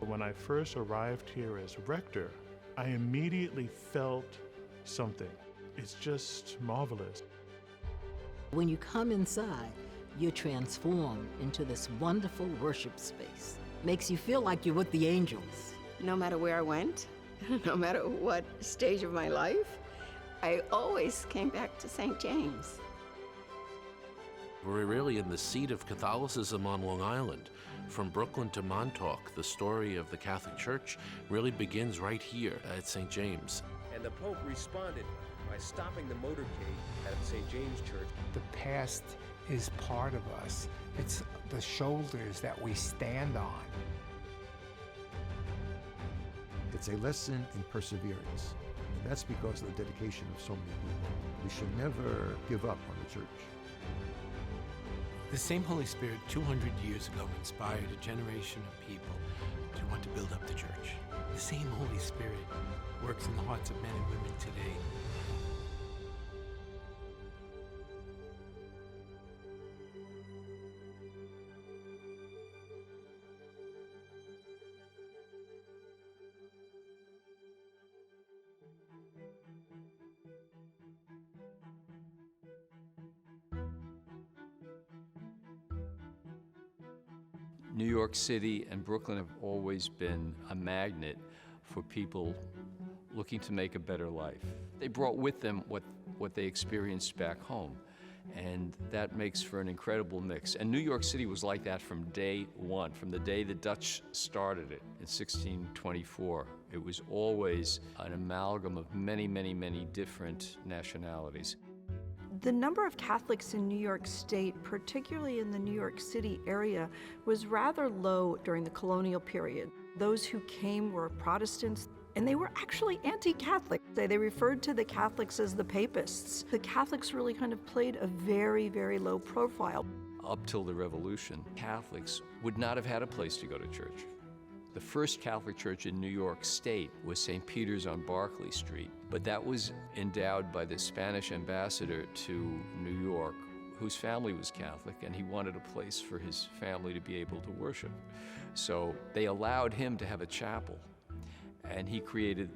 When I first arrived here as rector, I immediately felt something. It's just marvelous. When you come inside, you're transformed into this wonderful worship space. Makes you feel like you're with the angels. No matter where I went, no matter what stage of my life, I always came back to St. James. We're really in the seat of Catholicism on Long Island. From Brooklyn to Montauk, the story of the Catholic Church really begins right here at St. James. And the Pope responded by stopping the motorcade at St. James Church. The past is part of us. It's the shoulders that we stand on. It's a lesson in perseverance. And that's because of the dedication of so many people. We should never give up on the church. The same Holy Spirit 200 years ago inspired a generation of people to want to build up the church. The same Holy Spirit works in the hearts of men and women today. New York City and Brooklyn have always been a magnet for people looking to make a better life. They brought with them what they experienced back home, and that makes for an incredible mix. And New York City was like that from day one, from the day the Dutch started it in 1624. It was always an amalgam of many, many, many different nationalities. The number of Catholics in New York State, particularly in the New York City area, was rather low during the colonial period. Those who came were Protestants, and they were actually anti-Catholic. They referred to the Catholics as the Papists. The Catholics really kind of played a very, very low profile. Up till the Revolution, Catholics would not have had a place to go to church. The first Catholic church in New York State was St. Peter's on Barclay Street, but that was endowed by the Spanish ambassador to New York, whose family was Catholic, and he wanted a place for his family to be able to worship. So they allowed him to have a chapel, and he created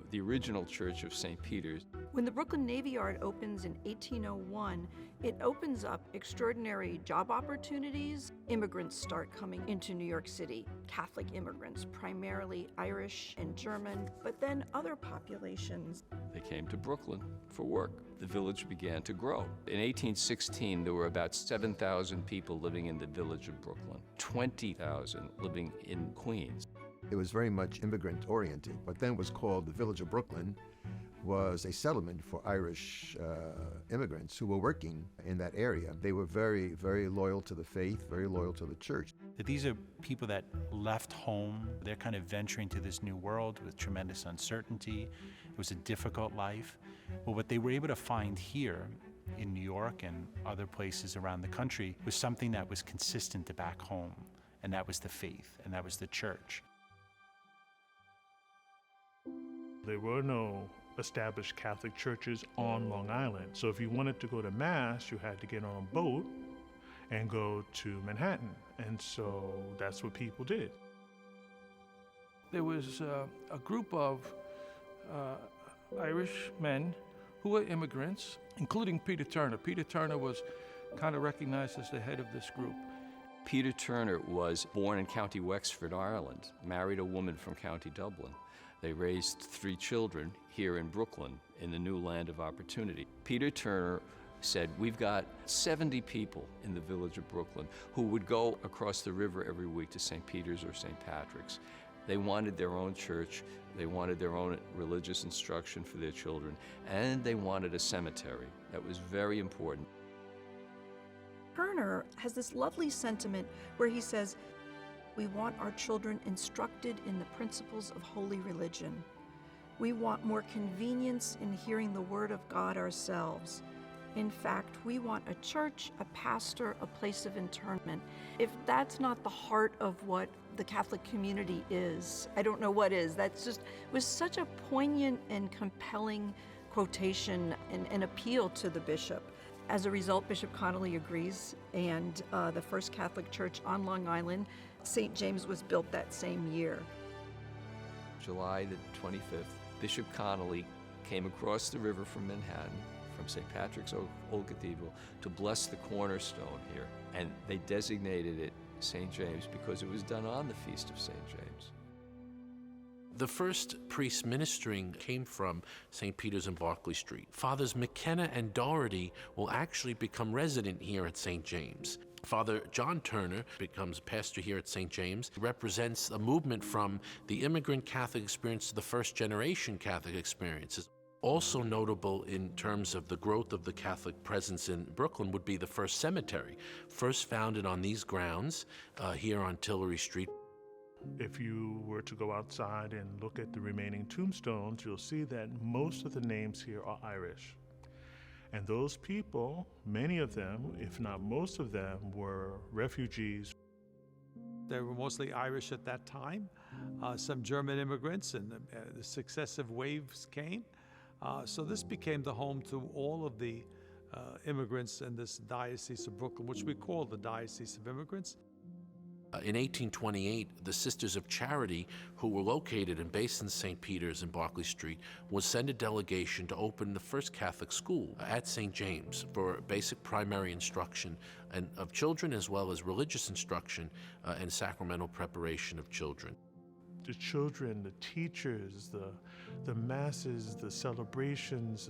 the original Church of St. Peter's. When the Brooklyn Navy Yard opens in 1801, it opens up extraordinary job opportunities. Immigrants start coming into New York City, Catholic immigrants, primarily Irish and German, but then other populations. They came to Brooklyn for work. The village began to grow. In 1816, there were about 7,000 people living in the village of Brooklyn, 20,000 living in Queens. It was very much immigrant-oriented, but then was called the Village of Brooklyn, was a settlement for Irish immigrants who were working in that area. They were very, very loyal to the faith, very loyal to the church. These are people that left home. They're kind of venturing to this new world with tremendous uncertainty. It was a difficult life. But what they were able to find here in New York and other places around the country was something that was consistent to back home, and that was the faith, and that was the church. There were no established Catholic churches on Long Island. So if you wanted to go to Mass, you had to get on a boat and go to Manhattan. And so that's what people did. There was a group of Irish men who were immigrants, including Peter Turner. Peter Turner was kind of recognized as the head of this group. Peter Turner was born in County Wexford, Ireland, married a woman from County Dublin. They raised 3 children here in Brooklyn in the new land of opportunity. Peter Turner said, we've got 70 people in the village of Brooklyn who would go across the river every week to St. Peter's or St. Patrick's. They wanted their own church, they wanted their own religious instruction for their children, and they wanted a cemetery. That was very important. Turner has this lovely sentiment where he says, we want our children instructed in the principles of holy religion. We want more convenience in hearing the word of God ourselves. In fact, we want a church, a pastor, a place of internment. If that's not the heart of what the Catholic community is, I don't know what is. That's just, it was such a poignant and compelling quotation and appeal to the bishop. As a result, Bishop Connolly agrees, and the first Catholic church on Long Island, St. James, was built that same year. July the 25th, Bishop Connolly came across the river from Manhattan, from St. Patrick's Old Cathedral, to bless the cornerstone here. And they designated it St. James because it was done on the Feast of St. James. The first priests ministering came from St. Peter's and Berkeley Street. Fathers McKenna and Doherty will actually become resident here at St. James. Father John Turner becomes pastor here at St. James. He represents a movement from the immigrant Catholic experience to the first generation Catholic experiences. Also notable in terms of the growth of the Catholic presence in Brooklyn would be the first cemetery, first founded on these grounds here on Tillery Street. If you were to go outside and look at the remaining tombstones, you'll see that most of the names here are Irish. And those people, many of them, if not most of them, were refugees. They were mostly Irish at that time, some German immigrants, and the successive waves came. So this became the home to all of the immigrants in this Diocese of Brooklyn, which we call the Diocese of Immigrants. In 1828, the Sisters of Charity, who were located and based in St. Peter's and Berkeley Street, would send a delegation to open the first Catholic school at St. James for basic primary instruction and of children, as well as religious instruction and sacramental preparation of children. The children, the teachers, the masses, the celebrations,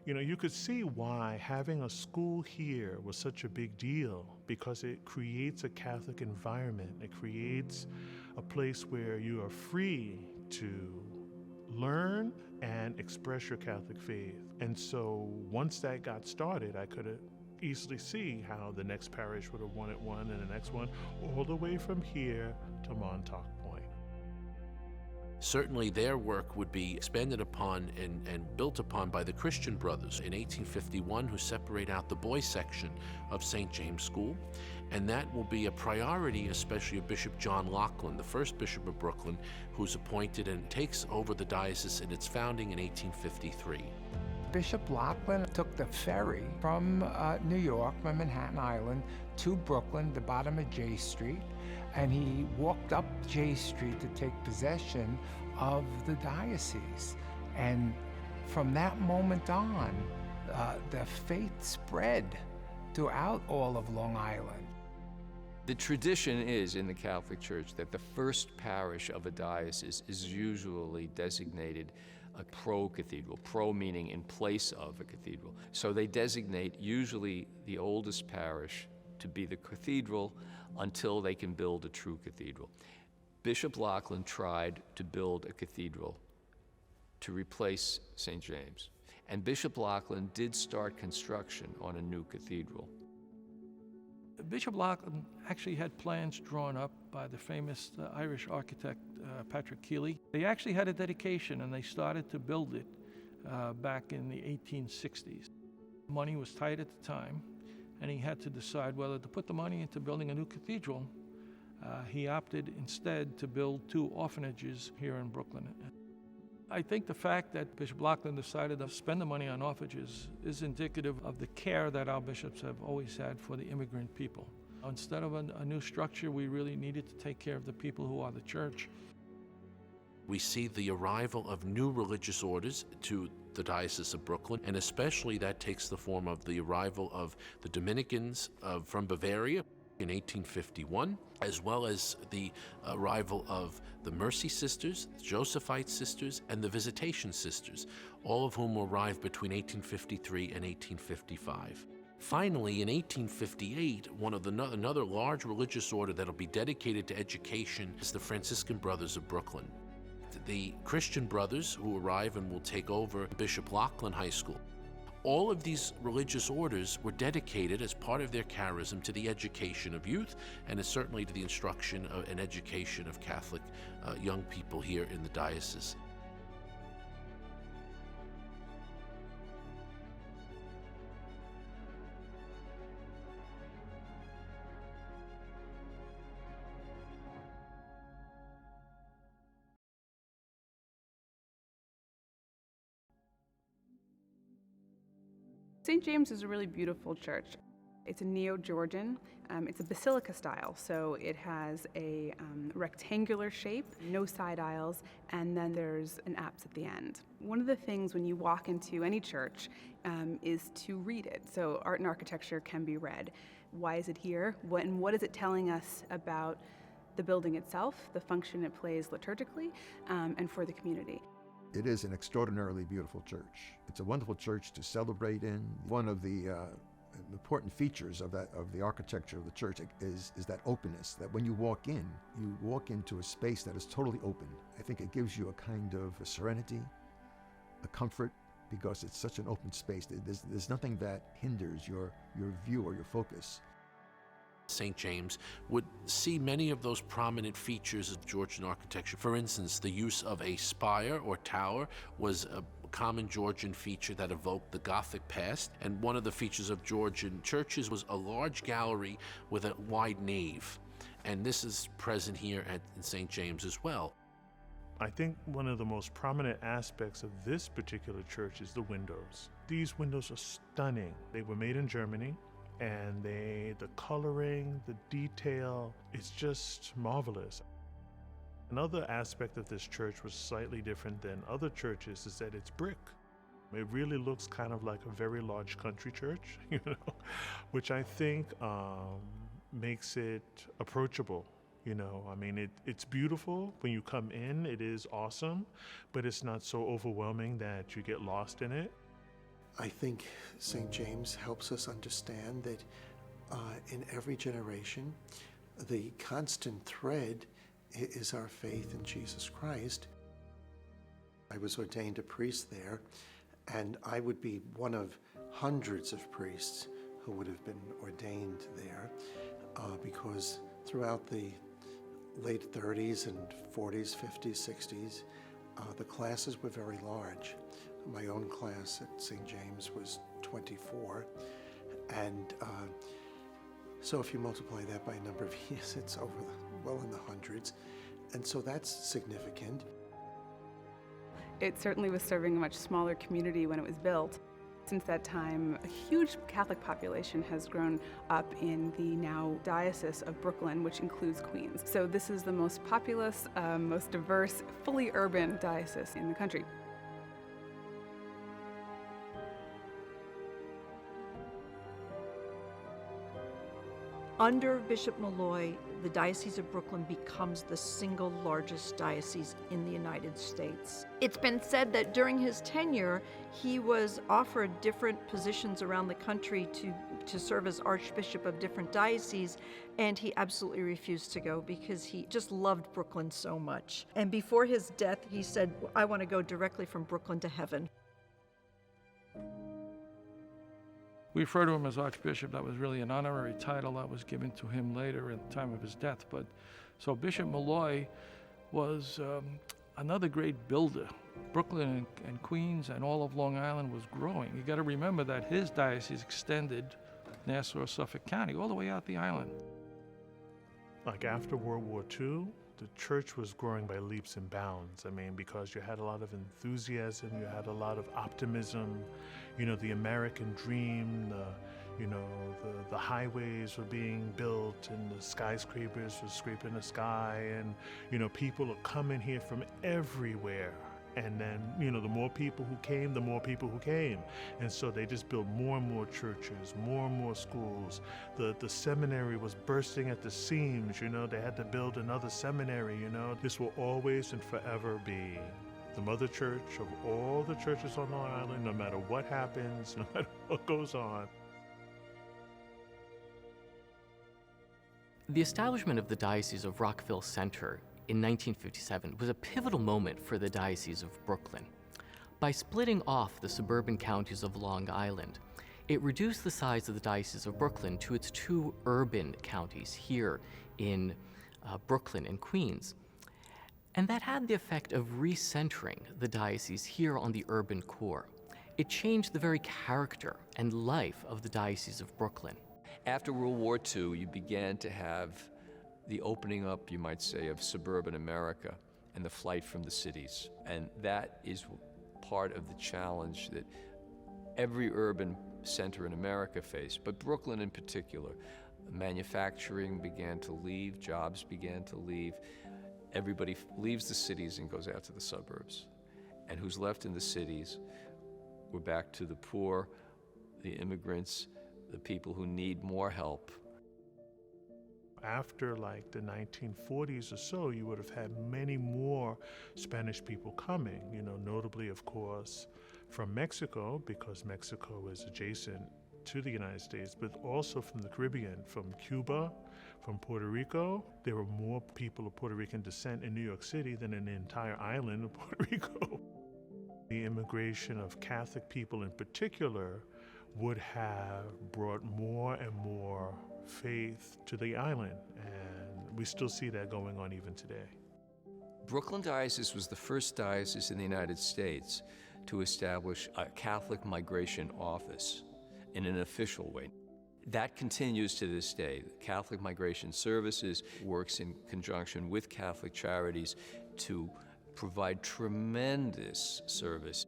you could see why having a school here was such a big deal, because it creates a Catholic environment. It creates a place where you are free to learn and express your Catholic faith. And so once that got started, I could easily see how the next parish would have wanted one and the next one, all the way from here to Montauk Point. Certainly their work would be expanded upon and built upon by the Christian Brothers in 1851, who separate out the boys section of St. James School. And that will be a priority, especially of Bishop John Laughlin, the first Bishop of Brooklyn, who's appointed and takes over the diocese in its founding in 1853. Bishop Laughlin took the ferry from New York, from Manhattan Island, to Brooklyn, the bottom of J Street, and he walked up J Street to take possession of the diocese. And from that moment on, the faith spread throughout all of Long Island. The tradition is in the Catholic Church that the first parish of a diocese is usually designated a pro-cathedral, pro meaning in place of a cathedral. So they designate usually the oldest parish to be the cathedral until they can build a true cathedral. Bishop Laughlin tried to build a cathedral to replace St. James. And Bishop Laughlin did start construction on a new cathedral. Bishop Laughlin actually had plans drawn up by the famous Irish architect Patrick Keeley. They actually had a dedication, and they started to build it back in the 1860s. Money was tight at the time, and he had to decide whether to put the money into building a new cathedral. He opted instead to build 2 orphanages here in Brooklyn. I think the fact that Bishop Laughlin decided to spend the money on orphanages is indicative of the care that our bishops have always had for the immigrant people. Instead of a new structure, we really needed to take care of the people who are the church. We see the arrival of new religious orders to the Diocese of Brooklyn, and especially that takes the form of the arrival of the Dominicans from Bavaria in 1851, as well as the arrival of the Mercy Sisters, the Josephite Sisters, and the Visitation Sisters, all of whom arrived between 1853 and 1855. Finally, in 1858, another large religious order that will be dedicated to education is the Franciscan Brothers of Brooklyn. The Christian Brothers who arrive and will take over Bishop Laughlin High School. All of these religious orders were dedicated as part of their charism to the education of youth, and certainly to the instruction and education of Catholic young people here in the diocese. St. James is a really beautiful church. It's a Neo-Georgian. It's a basilica style, so it has a rectangular shape, no side aisles, and then there's an apse at the end. One of the things when you walk into any church is to read it. So art and architecture can be read. Why is it here? What is it telling us about the building itself, the function it plays liturgically, and for the community? It is an extraordinarily beautiful church. It's a wonderful church to celebrate in. One of the important features of the architecture of the church is that openness, that when you walk into a space that is totally open. I think it gives you a kind of a serenity, a comfort, because it's such an open space. There's nothing that hinders your view or your focus. St. James would see many of those prominent features of Georgian architecture. For instance, the use of a spire or tower was a common Georgian feature that evoked the Gothic past, and one of the features of Georgian churches was a large gallery with a wide nave, and this is present here at St. James as well. I think one of the most prominent aspects of this particular church is the windows. These windows are stunning. They were made in Germany, and the coloring, the detail, it's just marvelous. Another aspect of this church was slightly different than other churches is that it's brick. It really looks kind of like a very large country church, which I think makes it approachable. I mean, it's beautiful when you come in, it is awesome, but it's not so overwhelming that you get lost in it. I think St. James helps us understand that in every generation, the constant thread is our faith in Jesus Christ. I was ordained a priest there, and I would be one of hundreds of priests who would have been ordained there because throughout the late 30s and 40s, 50s, 60s, the classes were very large. My own class at St. James was 24, and so if you multiply that by a number of years, it's well in the hundreds, and so that's significant. It certainly was serving a much smaller community when it was built. Since that time, a huge Catholic population has grown up in the now Diocese of Brooklyn, which includes Queens. So this is the most populous, most diverse, fully urban diocese in the country. Under Bishop Malloy, the Diocese of Brooklyn becomes the single largest diocese in the United States. It's been said that during his tenure, he was offered different positions around the country to serve as Archbishop of different dioceses, and he absolutely refused to go because he just loved Brooklyn so much. And before his death, he said, "I want to go directly from Brooklyn to heaven." We refer to him as Archbishop. That was really an honorary title that was given to him later at the time of his death. But so Bishop Malloy was another great builder. Brooklyn and Queens and all of Long Island was growing. You got to remember that his diocese extended Nassau, Suffolk County, all the way out the island. Like after World War II, the church was growing by leaps and bounds. I mean, because you had a lot of enthusiasm, you had a lot of optimism, the American dream, the highways were being built and the skyscrapers were scraping the sky, and, people are coming here from everywhere. And then, the more people who came, the more people who came. And so they just built more and more churches, more and more schools. The seminary was bursting at the seams, they had to build another seminary, This will always and forever be the mother church of all the churches on Long Island, no matter what happens, no matter what goes on. The establishment of the Diocese of Rockville Center in 1957 was a pivotal moment for the Diocese of Brooklyn. By splitting off the suburban counties of Long Island, it reduced the size of the Diocese of Brooklyn to its two urban counties here in Brooklyn and Queens. And that had the effect of recentering the diocese here on the urban core. It changed the very character and life of the Diocese of Brooklyn. After World War II, you began to have the opening up, you might say, of suburban America and the flight from the cities. And that is part of the challenge that every urban center in America faced, but Brooklyn in particular. Manufacturing began to leave, jobs began to leave. Everybody leaves the cities and goes out to the suburbs. And who's left in the cities? We're back to the poor, the immigrants, the people who need more help. After like the 1940s or so, you would have had many more Spanish people coming, notably, of course, from Mexico, because Mexico is adjacent to the United States, but also from the Caribbean, from Cuba, from Puerto Rico. There were more people of Puerto Rican descent in New York City than in the entire island of Puerto Rico. The immigration of Catholic people in particular would have brought more and more faith to the island, and we still see that going on even today. Brooklyn Diocese was the first diocese in the United States to establish a Catholic Migration Office in an official way. That continues to this day. Catholic Migration Services works in conjunction with Catholic Charities to provide tremendous service.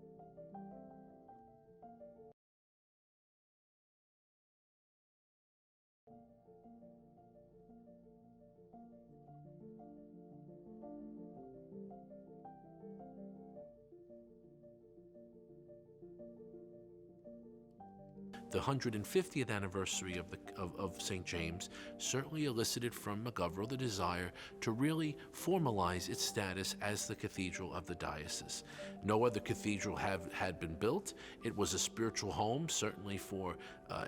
The 150th anniversary of St. James certainly elicited from McGovern the desire to really formalize its status as the cathedral of the diocese. No other cathedral had been built. It was a spiritual home, certainly for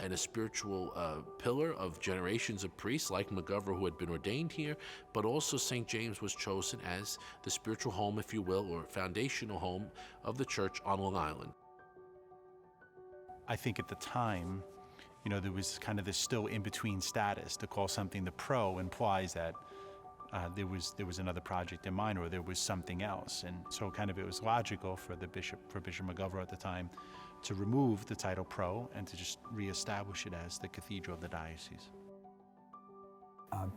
and a spiritual pillar of generations of priests like McGovern who had been ordained here, but also St. James was chosen as the spiritual home, if you will, or foundational home of the church on Long Island. I think at the time, there was kind of this still in-between status. To call something the pro implies that there was another project in mind, or there was something else. And so it was logical for Bishop McGovern at the time to remove the title pro and to just reestablish it as the cathedral of the diocese.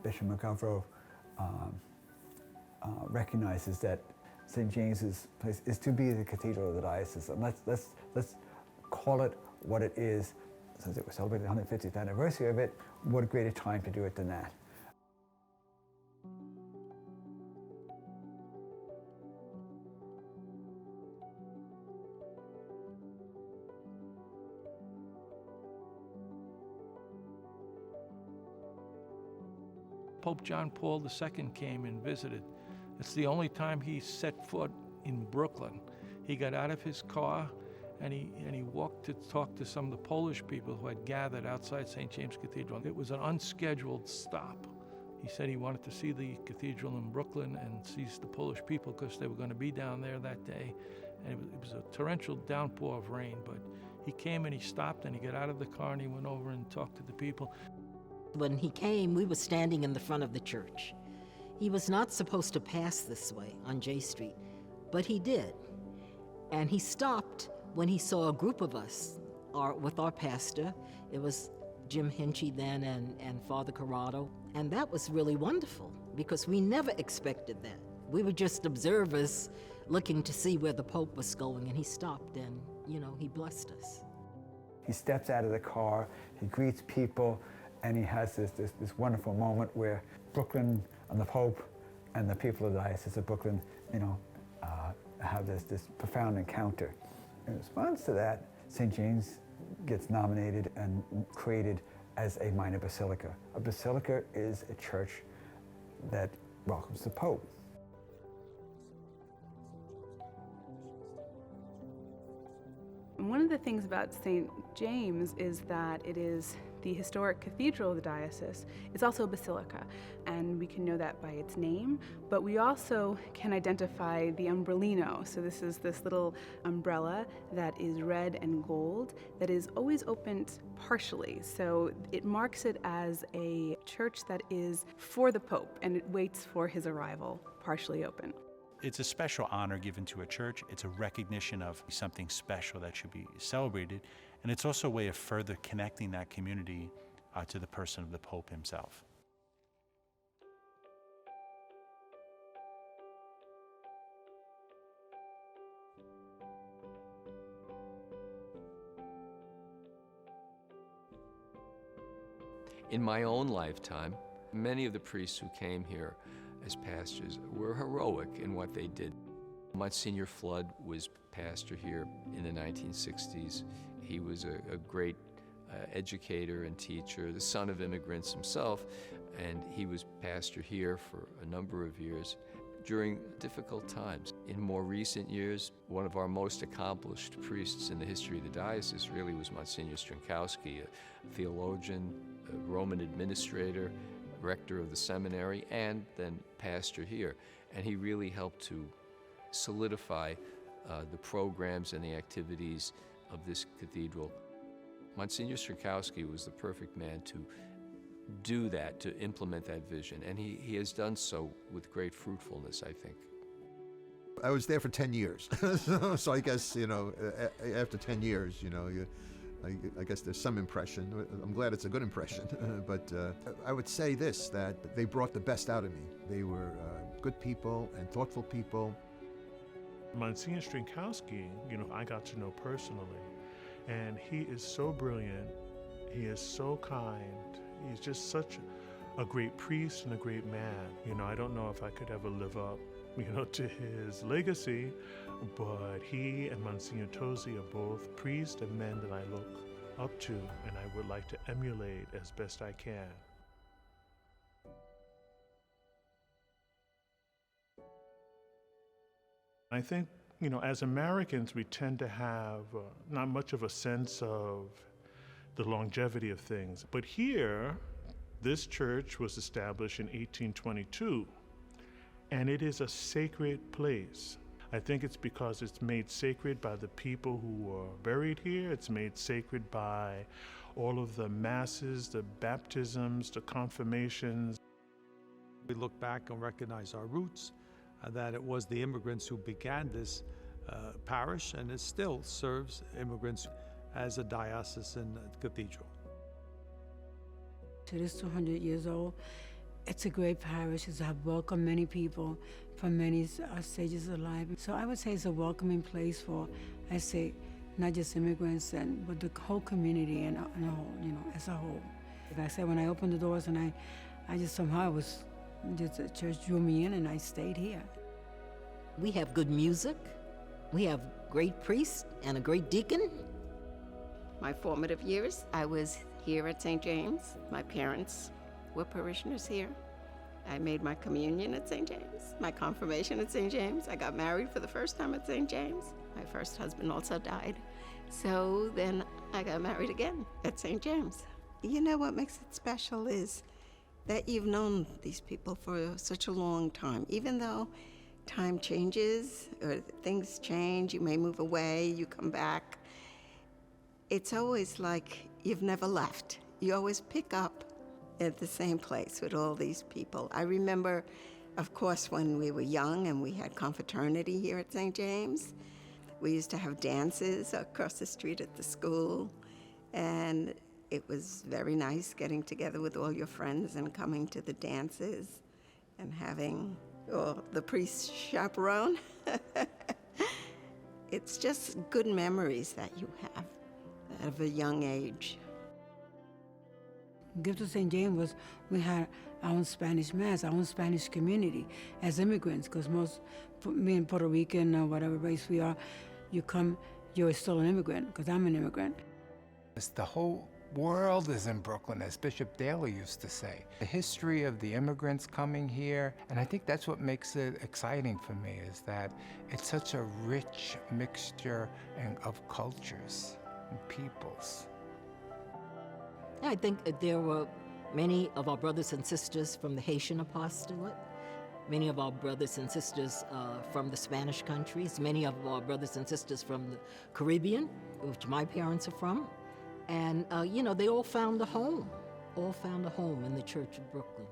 Bishop McGovern recognizes that St. James's place is to be the cathedral of the diocese, and let's call it what it is. Since it was celebrating the 150th anniversary of it, what a greater time to do it than that. Pope John Paul II came and visited. It's the only time he set foot in Brooklyn. He got out of his car and he walked to talk to some of the Polish people who had gathered outside St. James Cathedral. It was an unscheduled stop. He said he wanted to see the cathedral in Brooklyn and sees the Polish people because they were going to be down there that day. And it was a torrential downpour of rain, but he came and he stopped and he got out of the car and he went over and talked to the people. When he came, we were standing in the front of the church. He was not supposed to pass this way on J Street, but he did. And he stopped when he saw a group of us with our pastor. It was Jim Hinchy then and Father Corrado. And that was really wonderful because we never expected that. We were just observers looking to see where the Pope was going, and he stopped and, he blessed us. He steps out of the car, he greets people, and he has this wonderful moment where Brooklyn and the Pope and the people of the Diocese of Brooklyn, have this profound encounter. In response to that, St. James gets nominated and created as a minor basilica. A basilica is a church that welcomes the Pope. One of the things about St. James is that it is the historic cathedral of the diocese. It's also a basilica, and we can know that by its name, but we also can identify the umbrellino. So this is this little umbrella that is red and gold that is always opened partially. So it marks it as a church that is for the Pope, and it waits for his arrival, partially open. It's a special honor given to a church. It's a recognition of something special that should be celebrated. And it's also a way of further connecting that community to the person of the Pope himself. In my own lifetime, many of the priests who came here as pastors were heroic in what they did. Monsignor Flood was pastor here in the 1960s. He was a great educator and teacher, the son of immigrants himself, and he was pastor here for a number of years during difficult times. In more recent years, one of our most accomplished priests in the history of the diocese really was Monsignor Strinkowski, a theologian, a Roman administrator, rector of the seminary, and then pastor here. And he really helped to solidify the programs and the activities of this cathedral. Monsignor Strinkowski was the perfect man to do that, to implement that vision, and he has done so with great fruitfulness, I think. I was there for 10 years, so I guess, after 10 years, I guess there's some impression. I'm glad it's a good impression, but I would say this, that they brought the best out of me. They were good people and thoughtful people. Monsignor Strinkowski, I got to know personally, and he is so brilliant, he is so kind, he's just such a great priest and a great man. I don't know if I could ever live up, to his legacy, but he and Monsignor Tosi are both priests and men that I look up to, and I would like to emulate as best I can. I think, as Americans, we tend to have not much of a sense of the longevity of things. But here, this church was established in 1822, and it is a sacred place. I think it's because it's made sacred by the people who are buried here. It's made sacred by all of the masses, the baptisms, the confirmations. We look back and recognize our roots, that it was the immigrants who began this parish, and it still serves immigrants as a diocesan cathedral. It is 200 years old. It's a great parish. It's welcomed many people from many stages of life. So I would say it's a welcoming place for, I say, not just immigrants, but the whole community and a whole, as a whole. Like I said, when I opened the doors and I just somehow the church drew me in and I stayed here. We have good music. We have great priests and a great deacon. My formative years, I was here at St. James. My parents were parishioners here. I made my communion at St. James, my confirmation at St. James. I got married for the first time at St. James. My first husband also died. So then I got married again at St. James. What makes it special is that you've known these people for such a long time. Even though time changes or things change, you may move away, you come back, it's always like you've never left. You always pick up at the same place with all these people. I remember, of course, when we were young and we had confraternity here at St. James, we used to have dances across the street at the school, and it was very nice getting together with all your friends and coming to the dances and having the priest chaperone. It's just good memories that you have at a young age. Gift of St. James was, we had our own Spanish Mass, our own Spanish community as immigrants, because most, being Puerto Rican or whatever race we are, you come, you're still an immigrant, because I'm an immigrant. The whole world is in Brooklyn, as Bishop Daly used to say. The history of the immigrants coming here, and I think that's what makes it exciting for me, is that it's such a rich mixture of cultures and peoples. I think there were many of our brothers and sisters from the Haitian apostolate, many of our brothers and sisters from the Spanish countries, many of our brothers and sisters from the Caribbean, which my parents are from. And, they all found a home in the Church of Brooklyn.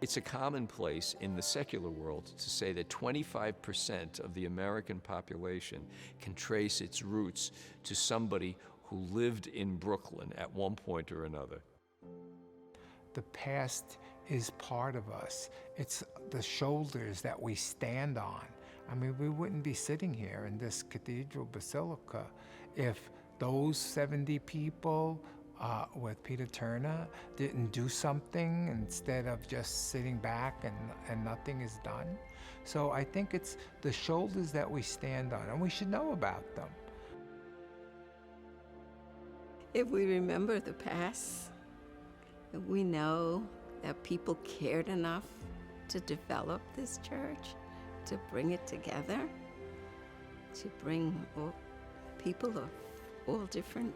It's a commonplace in the secular world to say that 25% of the American population can trace its roots to somebody who lived in Brooklyn at one point or another. The past is part of us. It's the shoulders that we stand on. I mean, we wouldn't be sitting here in this cathedral basilica if those 70 people with Peter Turner didn't do something instead of just sitting back and nothing is done. So I think it's the shoulders that we stand on, and we should know about them. If we remember the past, we know that people cared enough to develop this church, to bring it together, to bring people of all different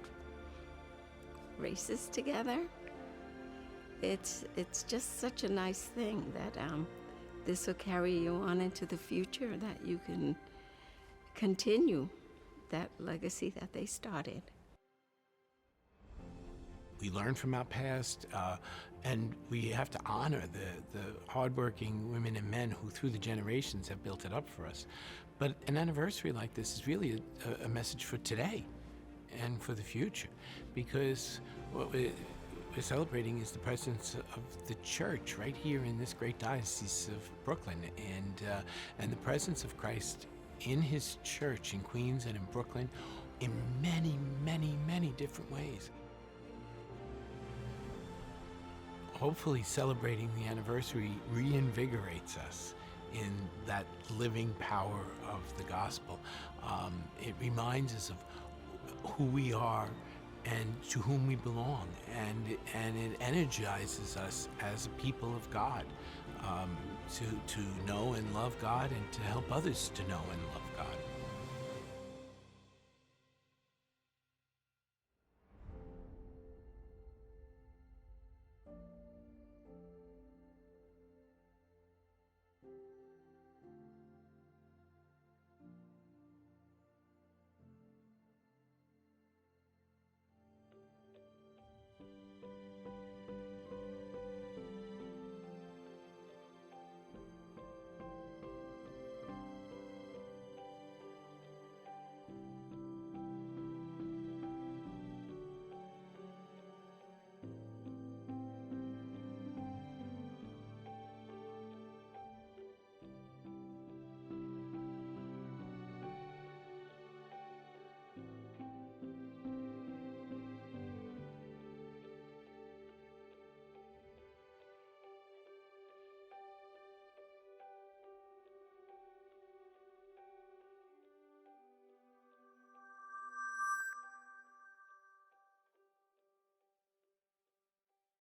races together. It's just such a nice thing that this will carry you on into the future, that you can continue that legacy that they started. We learn from our past, and we have to honor the hardworking women and men who, through the generations, have built it up for us. But an anniversary like this is really a message for today and for the future, because what we're celebrating is the presence of the church right here in this great diocese of Brooklyn, and the presence of Christ in his church in Queens and in Brooklyn in many, many, many different ways. Hopefully celebrating the anniversary reinvigorates us in that living power of the gospel. It reminds us of who we are and to whom we belong, and it energizes us as a people of God to know and love God and to help others to know and love